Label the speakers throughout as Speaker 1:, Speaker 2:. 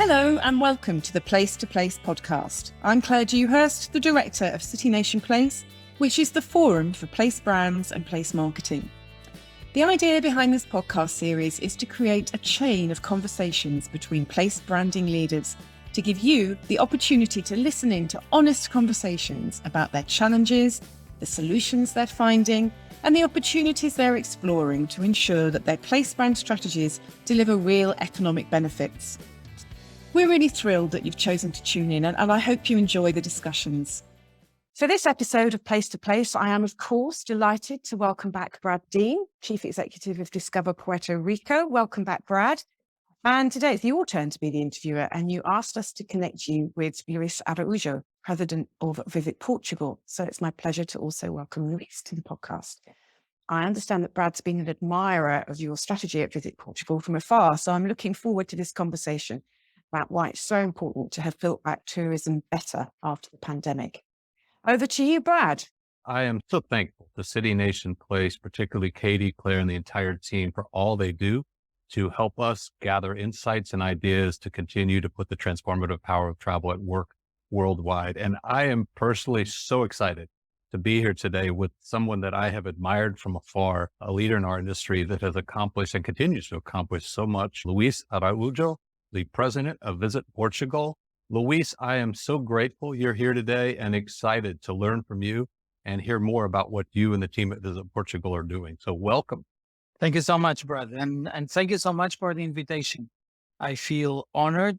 Speaker 1: Hello and welcome to the Place to Place podcast. I'm Claire Dewhurst, the Director of City Nation Place, which is the forum for place brands and place marketing. The idea behind this podcast series is to create a chain of conversations between place branding leaders to give you the opportunity to listen in to honest conversations about their challenges, the solutions they're finding, and the opportunities they're exploring to ensure that their place brand strategies deliver real economic benefits. We're really thrilled that you've chosen to tune in, and I hope you enjoy the discussions. For this episode of Place to Place, I am, of course, delighted to welcome back Brad Dean, Chief Executive of Discover Puerto Rico. Welcome back, Brad. And today it's your turn to be the interviewer, and you asked us to connect you with Luís Araújo, President of Visit Portugal. So it's my pleasure to also welcome Luís to the podcast. I understand that Brad's been an admirer of your strategy at Visit Portugal from afar, so I'm looking forward to this conversation about why it's so important to have built back tourism better after the pandemic. Over to you, Brad.
Speaker 2: I am so thankful to City Nation Place, particularly Katie, Claire, and the entire team for all they do to help us gather insights and ideas to continue to put the transformative power of travel at work worldwide. And I am personally so excited to be here today with someone that I have admired from afar, a leader in our industry that has accomplished and continues to accomplish so much. Luís Araújo, the president of Visit Portugal. Luís, I am so grateful you're here today and excited to learn from you and hear more about what you and the team at Visit Portugal are doing. So welcome.
Speaker 3: Thank you so much, Brad. And thank you so much for the invitation. I feel honored,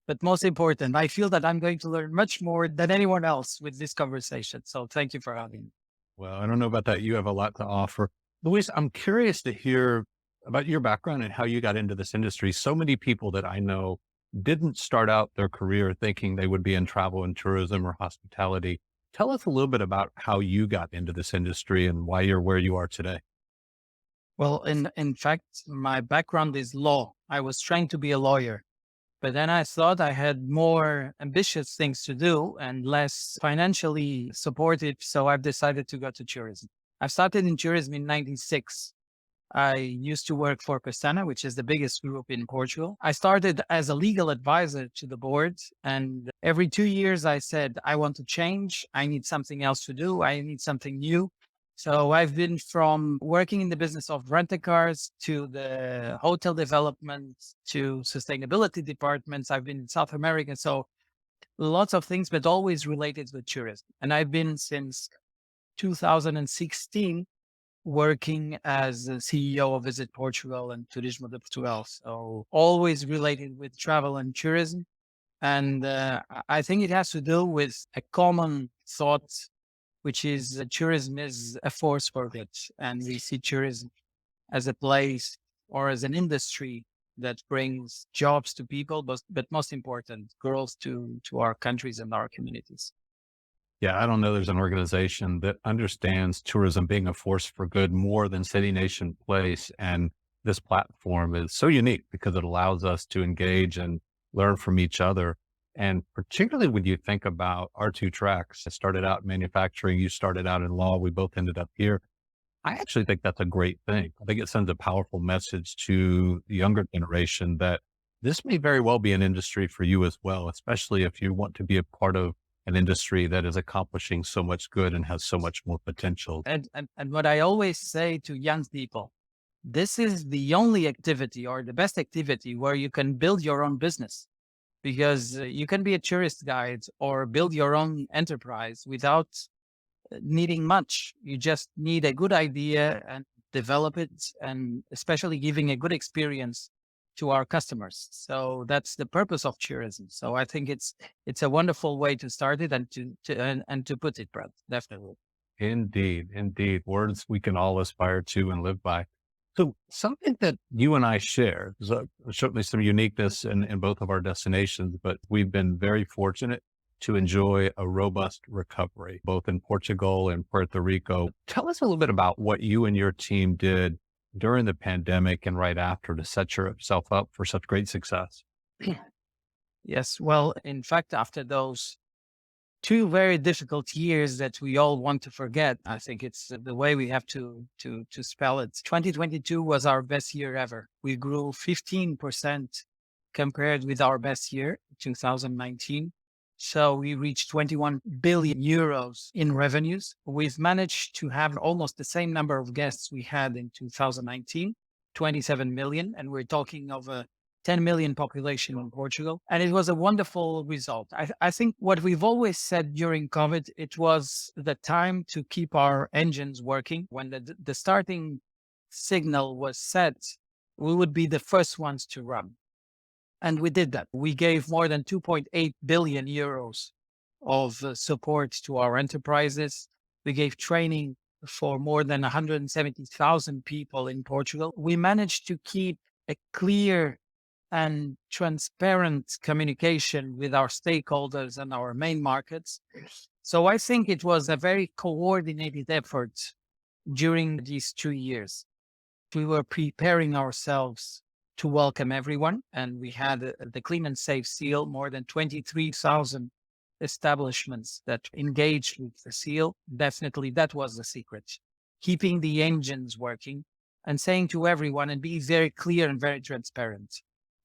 Speaker 3: but most important, I feel that I'm going to learn much more than anyone else with this conversation. So thank you for having me.
Speaker 2: Well, I don't know about that. You have a lot to offer. Luís, I'm curious to hear about your background and how you got into this industry. So many people that I know didn't start out their career thinking they would be in travel and tourism or hospitality. Tell us a little bit about how you got into this industry and why you're where you are today.
Speaker 3: Well, in fact, my background is law. I was trying to be a lawyer, but then I thought I had more ambitious things to do and less financially supportive. So I've decided to go to tourism. I started in tourism in 96. I used to work for Pestana, which is the biggest group in Portugal. I started as a legal advisor to the board. And every 2 years I said, I want to change. I need something else to do. I need something new. So I've been from working in the business of rent-a-cars to the hotel development to sustainability departments. I've been in South America. So lots of things, but always related with tourism. And I've been since 2016 working as the CEO of Visit Portugal and Turismo de Portugal. So always related with travel and tourism. And I think it has to do with a common thought, which is that tourism is a force for good. And we see tourism as a place or as an industry that brings jobs to people, but most important, growth to our countries and our communities.
Speaker 2: Yeah, I don't know there's an organization that understands tourism being a force for good more than City Nation Place. And this platform is so unique because it allows us to engage and learn from each other. And particularly when you think about our two tracks, I started out in manufacturing, you started out in law, we both ended up here. I actually think that's a great thing. I think it sends a powerful message to the younger generation that this may very well be an industry for you as well, especially if you want to be a part of an industry that is accomplishing so much good and has so much more potential.
Speaker 3: And what I always say to young people, this is the only activity or the best activity where you can build your own business, because you can be a tourist guide or build your own enterprise without needing much. You just need a good idea and develop it, and especially giving a good experience to our customers. So that's the purpose of tourism. So I think it's a wonderful way to start it and to put it, Brad. Definitely.
Speaker 2: Indeed. Words we can all aspire to and live by. So something that you and I share, there's certainly some uniqueness in both of our destinations, but we've been very fortunate to enjoy a robust recovery, both in Portugal and Puerto Rico. Tell us a little bit about what you and your team did during the pandemic and right after to set yourself up for such great success.
Speaker 3: Yes. Well, in fact, after those 2 very difficult years that we all want to forget, I think it's the way we have to spell it. 2022 was our best year ever. We grew 15% compared with our best year, 2019. So we reached 21 billion euros in revenues. We've managed to have almost the same number of guests we had in 2019, 27 million. And we're talking of a 10 million population in Portugal. And it was a wonderful result. I think what we've always said during COVID, it was the time to keep our engines working. When the starting signal was set, we would be the first ones to run. And we did that. We gave more than 2.8 billion euros of support to our enterprises. We gave training for more than 170,000 people in Portugal. We managed to keep a clear and transparent communication with our stakeholders and our main markets. So I think it was a very coordinated effort during these 2 years. We were preparing ourselves to welcome everyone. And we had the Clean and Safe seal, more than 23,000 establishments that engaged with the seal. Definitely, that was the secret. Keeping the engines working and saying to everyone and be very clear and very transparent.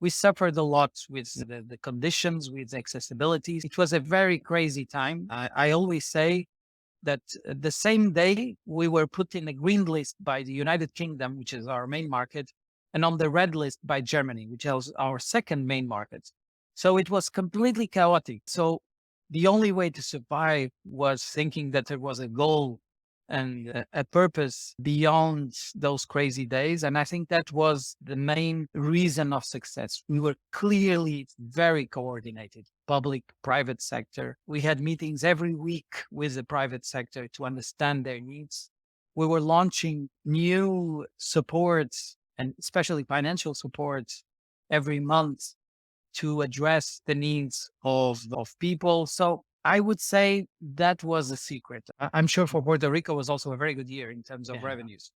Speaker 3: We suffered a lot with the conditions, with accessibility. It was a very crazy time. I always say that the same day we were put in a green list by the United Kingdom, which is our main market, and on the red list by Germany, which is our second main market. So it was completely chaotic. So the only way to survive was thinking that there was a goal and a purpose beyond those crazy days. And I think that was the main reason of success. We were clearly very coordinated, public, private sector. We had meetings every week with the private sector to understand their needs. We were launching new supports and especially financial support every month to address the needs of people. So I would say that was a secret. I'm sure for Puerto Rico was also a very good year in terms of revenues.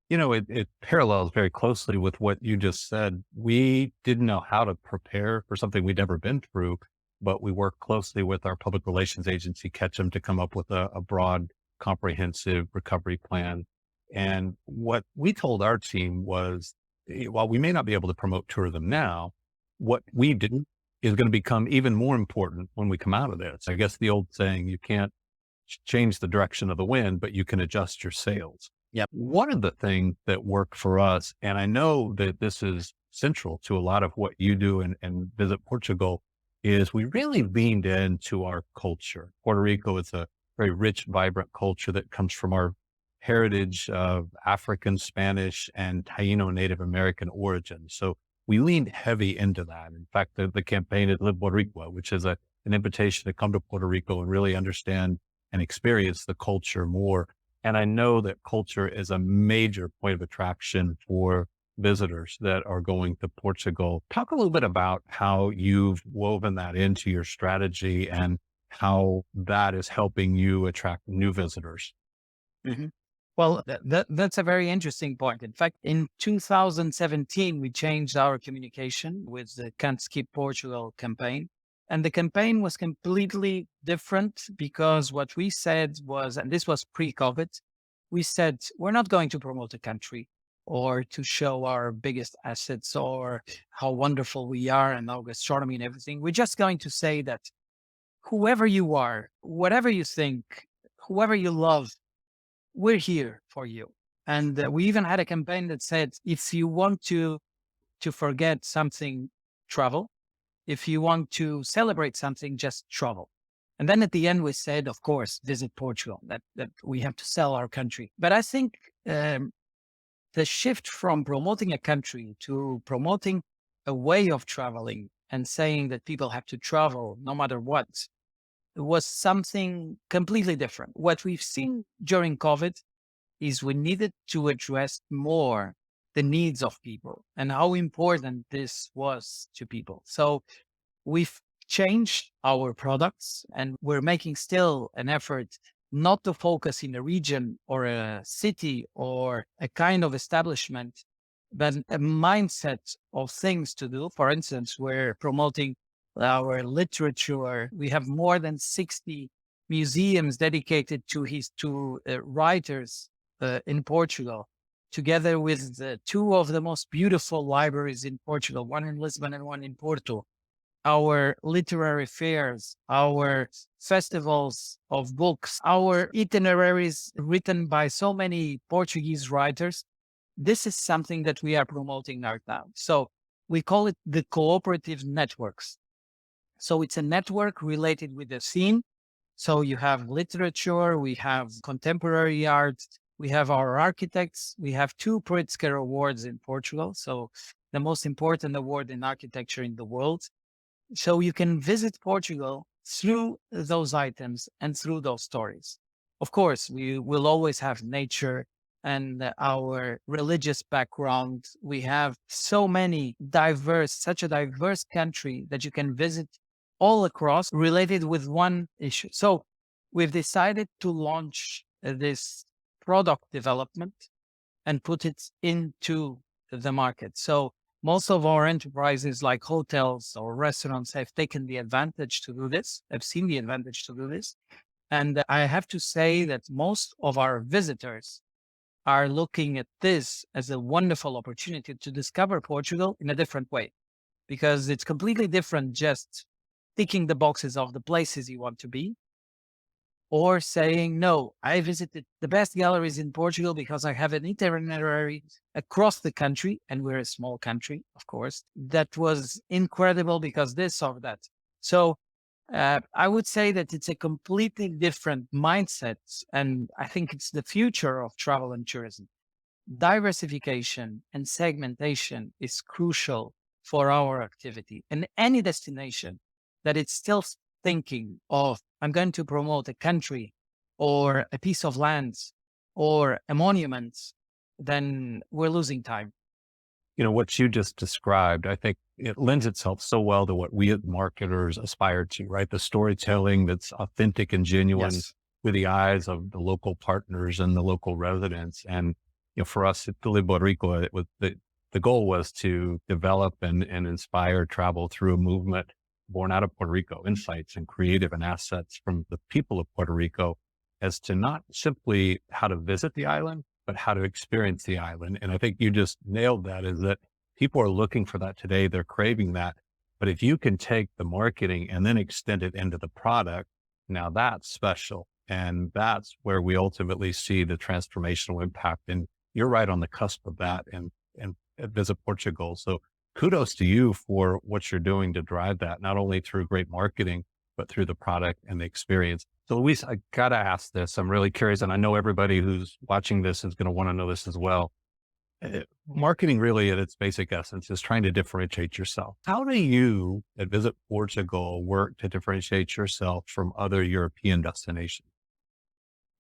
Speaker 2: You know, it parallels very closely with what you just said. We didn't know how to prepare for something we'd never been through, but we worked closely with our public relations agency, Ketchum, to come up with a broad, comprehensive recovery plan. And what we told our team was, while we may not be able to promote tourism now, what we did is going to become even more important when we come out of this. I guess the old saying, you can't change the direction of the wind, but you can adjust your sails.
Speaker 3: Yeah.
Speaker 2: One of the things that worked for us, and I know that this is central to a lot of what you do and Visit Portugal, is we really leaned into our culture. Puerto Rico is a very rich, vibrant culture that comes from our heritage of African, Spanish, and Taino Native American origins. So we leaned heavy into that. In fact, the campaign is Live Boricua, which is an invitation to come to Puerto Rico and really understand and experience the culture more. And I know that culture is a major point of attraction for visitors that are going to Portugal. Talk a little bit about how you've woven that into your strategy and how that is helping you attract new visitors.
Speaker 3: Mm-hmm. Well, that's a very interesting point. In fact, in 2017, we changed our communication with the Can't Skip Portugal campaign. And the campaign was completely different because what we said was, and this was pre-COVID, we said, we're not going to promote a country or to show our biggest assets or how wonderful we are and our gastronomy and everything. We're just going to say that whoever you are, whatever you think, whoever you love, we're here for you. And we even had a campaign that said, if you want to forget something, travel. If you want to celebrate something, just travel. And then at the end, we said, of course, visit Portugal, that we have to sell our country. But I think the shift from promoting a country to promoting a way of traveling and saying that people have to travel no matter what, was something completely different. What we've seen during COVID is we needed to address more the needs of people and how important this was to people. So we've changed our products and we're making still an effort not to focus in a region or a city or a kind of establishment, but a mindset of things to do. For instance, we're promoting our literature. We have more than 60 museums dedicated to writers in Portugal. together with two of the most beautiful libraries in Portugal, one in Lisbon and one in Porto, our literary fairs, our festivals of books, our itineraries written by so many Portuguese writers. This is something that we are promoting right now. So we call it the cooperative networks. So it's a network related with the scene. So you have literature, we have contemporary art, we have our architects, we have two Pritzker Awards in Portugal. So the most important award in architecture in the world. So you can visit Portugal through those items and through those stories. Of course, we will always have nature and our religious background. We have such a diverse country that you can visit all across related with one issue. So we've decided to launch this product development and put it into the market. So most of our enterprises like hotels or restaurants have taken the advantage to do this, have seen the advantage to do this. And I have to say that most of our visitors are looking at this as a wonderful opportunity to discover Portugal in a different way, because it's completely different just ticking the boxes of the places you want to be, or saying, no, I visited the best galleries in Portugal because I have an itinerary across the country, and we're a small country, of course, that was incredible because this or that. So I would say that it's a completely different mindset, and I think it's the future of travel and tourism. Diversification and segmentation is crucial for our activity, and any destination that it's still thinking of, I'm going to promote a country or a piece of land or a monument, then we're losing time.
Speaker 2: What you just described, I think it lends itself so well to what we as marketers aspire to, right? The storytelling that's authentic and genuine with the eyes of the local partners and the local residents. And, for us at Puerto Rico, it was the goal was to develop and inspire travel through a movement born out of Puerto Rico, insights and creative and assets from the people of Puerto Rico, as to not simply how to visit the island, but how to experience the island. And I think you just nailed that, is that people are looking for that today. They're craving that. But if you can take the marketing and then extend it into the product, now that's special. And that's where we ultimately see the transformational impact. And you're right on the cusp of that and Visit Portugal. So kudos to you for what you're doing to drive that, not only through great marketing, but through the product and the experience. So Luis, I got to ask this. I'm really curious, and I know everybody who's watching this is going to want to know this as well. Marketing really at its basic essence is trying to differentiate yourself. How do you at Visit Portugal work to differentiate yourself from other European destinations?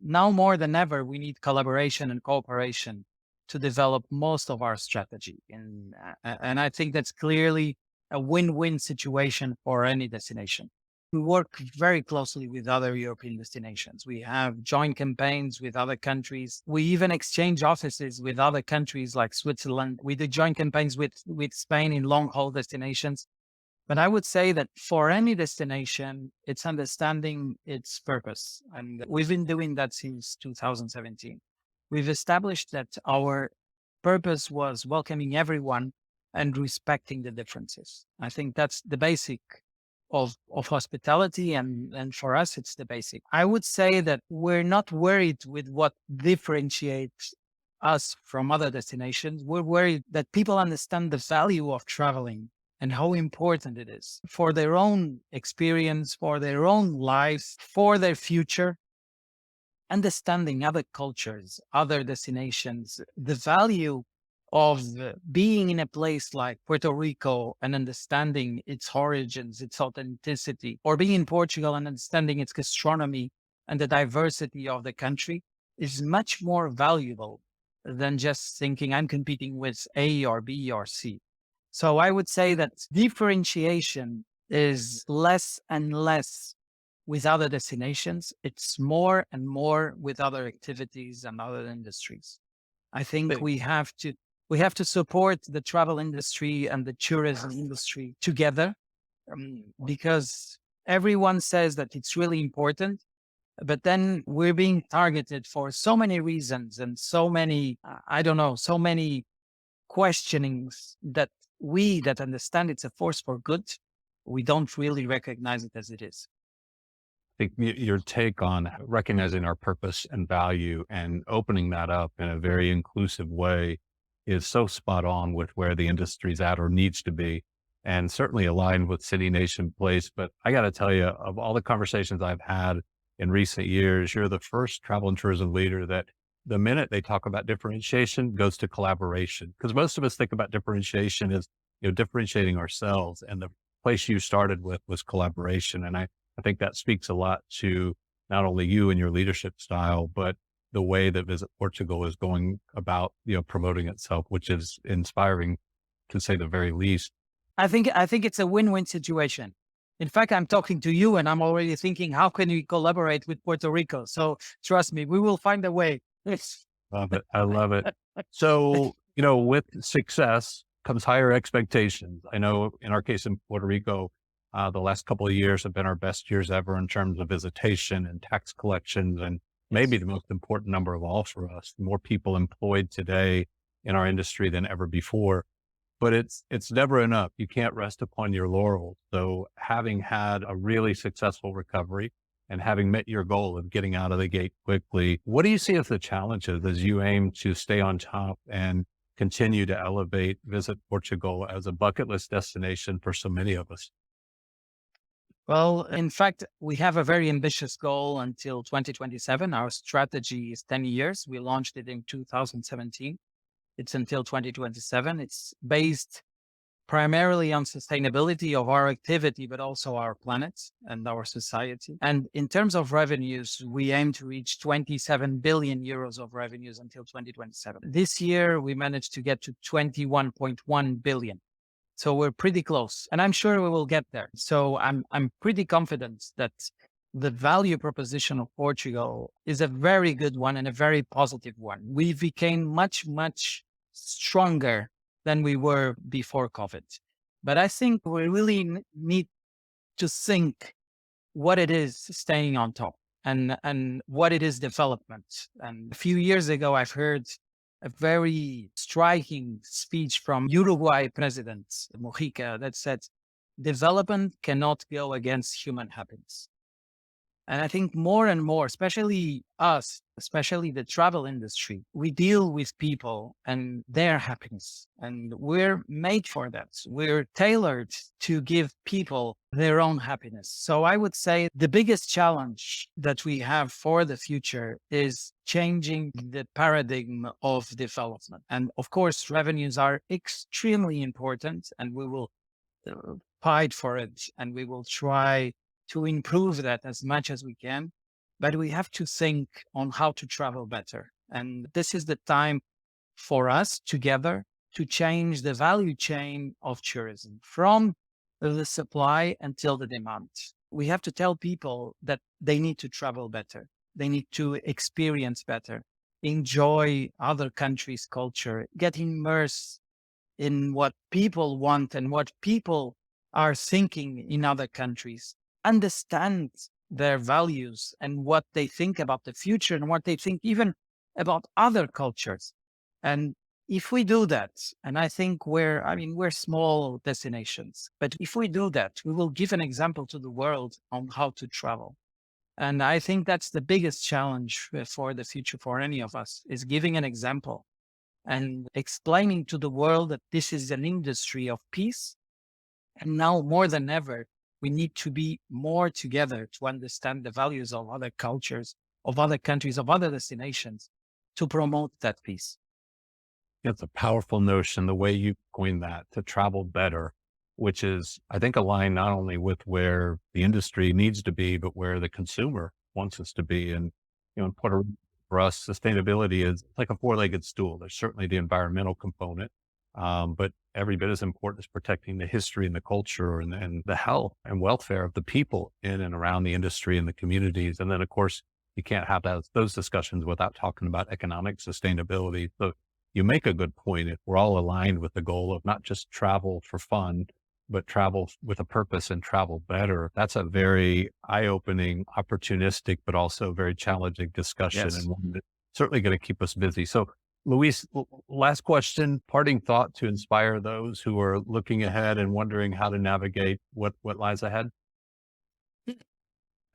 Speaker 3: Now more than ever, we need collaboration and cooperation to develop most of our strategy. And I think that's clearly a win-win situation for any destination. We work very closely with other European destinations. We have joint campaigns with other countries. We even exchange offices with other countries like Switzerland. We do joint campaigns with Spain in long-haul destinations. But I would say that for any destination, it's understanding its purpose. And we've been doing that since 2017. We've established that our purpose was welcoming everyone and respecting the differences. I think that's the basic of hospitality. And for us, it's the basic. I would say that we're not worried with what differentiates us from other destinations. We're worried that people understand the value of traveling and how important it is for their own experience, for their own lives, for their future. Understanding other cultures, other destinations, the value of being in a place like Puerto Rico and understanding its origins, its authenticity, or being in Portugal and understanding its gastronomy and the diversity of the country is much more valuable than just thinking I'm competing with A or B or C. So I would say that differentiation is less and less with other destinations. It's more and more with other activities and other industries. I think we have to support the travel industry and the tourism industry together, because everyone says that it's really important, But then we're being targeted for so many reasons and so many, so many questionings that we that understand it's a force for good, we don't really recognize it as it is.
Speaker 2: I think your take on recognizing our purpose and value and opening that up in a very inclusive way is so spot on with where the industry's at or needs to be, and certainly aligned with City Nation Place. But I got to tell you, of all the conversations I've had in recent years, you're the first travel and tourism leader that the minute they talk about differentiation goes to collaboration. Because most of us think about differentiation as, differentiating ourselves. And the place you started with was collaboration. And I think that speaks a lot to not only you and your leadership style, but the way that Visit Portugal is going about, promoting itself, which is inspiring to say the very least.
Speaker 3: I think it's a win-win situation. In fact, I'm talking to you and I'm already thinking, how can we collaborate with Puerto Rico? So trust me, we will find a way.
Speaker 2: Love it. I love it. So, with success comes higher expectations. I know in our case in Puerto Rico, the last couple of years have been our best years ever in terms of visitation and tax collections, and maybe the most important number of all for us. More people employed today in our industry than ever before, but it's never enough. You can't rest upon your laurels. So having had a really successful recovery and having met your goal of getting out of the gate quickly, what do you see as the challenges as you aim to stay on top and continue to elevate Visit Portugal as a bucket list destination for so many of us?
Speaker 3: Well, in fact, we have a very ambitious goal until 2027. Our strategy is 10 years. We launched it in 2017. It's until 2027. It's based primarily on sustainability of our activity, but also our planet and our society. And in terms of revenues, we aim to reach 27 billion euros of revenues until 2027. This year, we managed to get to 21.1 billion. So we're pretty close, and I'm sure we will get there. So I'm pretty confident that the value proposition of Portugal is a very good one and a very positive one. We became much, much stronger than we were before COVID. But I think we really need to think what it is staying on top and what it is development. And a few years ago, I've heard a very striking speech from Uruguay President Mujica that said, development cannot go against human happiness. And I think more and more, especially us, especially the travel industry, we deal with people and their happiness. And we're made for that. We're tailored to give people their own happiness. So I would say the biggest challenge that we have for the future is changing the paradigm of development. And of course, revenues are extremely important, and we will fight for it, and we will try to improve that as much as we can, but we have to think on how to travel better. And this is the time for us together to change the value chain of tourism from the supply until the demand. We have to tell people that they need to travel better. They need to experience better, enjoy other countries' culture, get immersed in what people want and what people are thinking in other countries. Understand their values and what they think about the future and what they think even about other cultures. And if we do that, and I think we're small destinations, but if we do that, we will give an example to the world on how to travel. And I think that's the biggest challenge for the future for any of us, is giving an example and explaining to the world that this is an industry of peace. And now more than ever, we need to be more together to understand the values of other cultures, of other countries, of other destinations, to promote that peace.
Speaker 2: It's a powerful notion, the way you coined that, to travel better, which is, I think, aligned not only with where the industry needs to be, but where the consumer wants us to be. And, in Puerto Rico, for us, sustainability is like a four-legged stool. There's certainly the environmental component, but every bit as important as protecting the history and the culture and the health and welfare of the people in and around the industry and the communities. And then, of course, you can't have those discussions without talking about economic sustainability. So you make a good point. If we're all aligned with the goal of not just travel for fun, but travel with a purpose and travel better. That's a very eye-opening, opportunistic, but also very challenging discussion,
Speaker 3: Yes.
Speaker 2: and one that's certainly going to keep us busy. So, Luis, last question, parting thought to inspire those who are looking ahead and wondering how to navigate what lies ahead.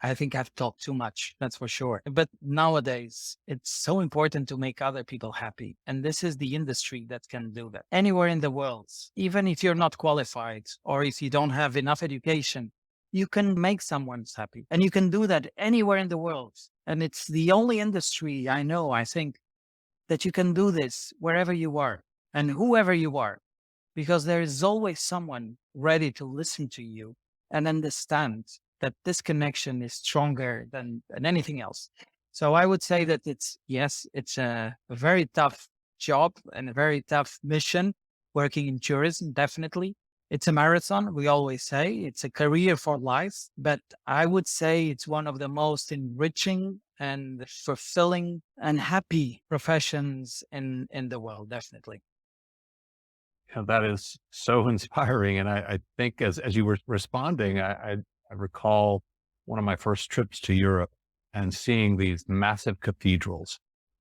Speaker 3: I think I've talked too much, that's for sure. But nowadays, it's so important to make other people happy. And this is the industry that can do that. Anywhere in the world, even if you're not qualified or if you don't have enough education, you can make someone happy. And you can do that anywhere in the world. And it's the only industry I know, I think, that you can do this wherever you are and whoever you are, because there is always someone ready to listen to you and understand that this connection is stronger than anything else. So I would say that it's a very tough job and a very tough mission working in tourism, definitely. It's a marathon, we always say. It's a career for life, but I would say it's one of the most enriching and fulfilling and happy professions in the world, definitely.
Speaker 2: That is so inspiring. And I think as you were responding, I recall one of my first trips to Europe and seeing these massive cathedrals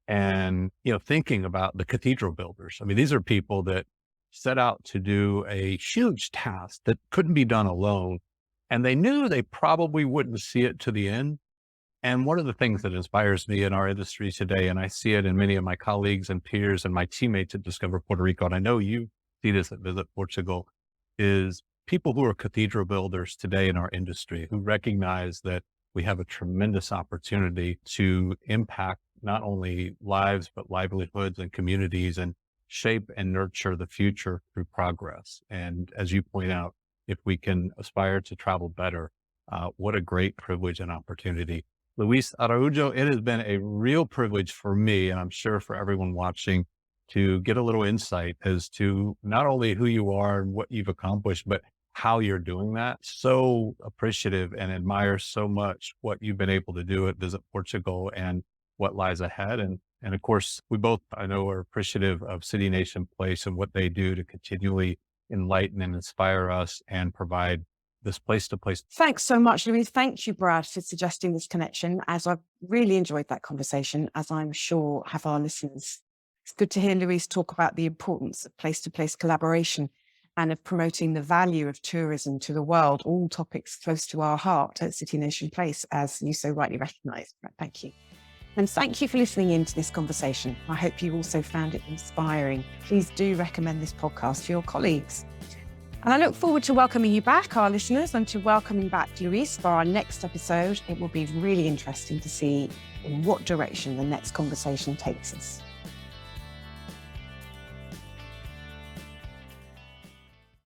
Speaker 2: and, thinking about the cathedral builders. I mean, these are people that set out to do a huge task that couldn't be done alone. And they knew they probably wouldn't see it to the end. And one of the things that inspires me in our industry today, and I see it in many of my colleagues and peers and my teammates at Discover Puerto Rico, and I know you see this at Visit Portugal, is people who are cathedral builders today in our industry who recognize that we have a tremendous opportunity to impact not only lives, but livelihoods and communities, and shape and nurture the future through progress. And as you point out, if we can aspire to travel better, what a great privilege and opportunity. Luís Araújo, it has been a real privilege for me, and I'm sure for everyone watching, to get a little insight as to not only who you are and what you've accomplished, but how you're doing that. So appreciative and admire so much what you've been able to do at Visit Portugal and what lies ahead. And of course, we both, I know, are appreciative of City Nation Place and what they do to continually enlighten and inspire us and provide this place-to-place.
Speaker 1: Thanks so much, Luís. Thank you, Brad, for suggesting this connection, as I've really enjoyed that conversation, as I'm sure have our listeners. It's good to hear Luís talk about the importance of place-to-place collaboration and of promoting the value of tourism to the world, all topics close to our heart at City Nation Place, as you so rightly recognised. Thank you. And thank you for listening in to this conversation. I hope you also found it inspiring. Please do recommend this podcast to your colleagues. And I look forward to welcoming you back, our listeners, and to welcoming back Luís for our next episode. It will be really interesting to see in what direction the next conversation takes us.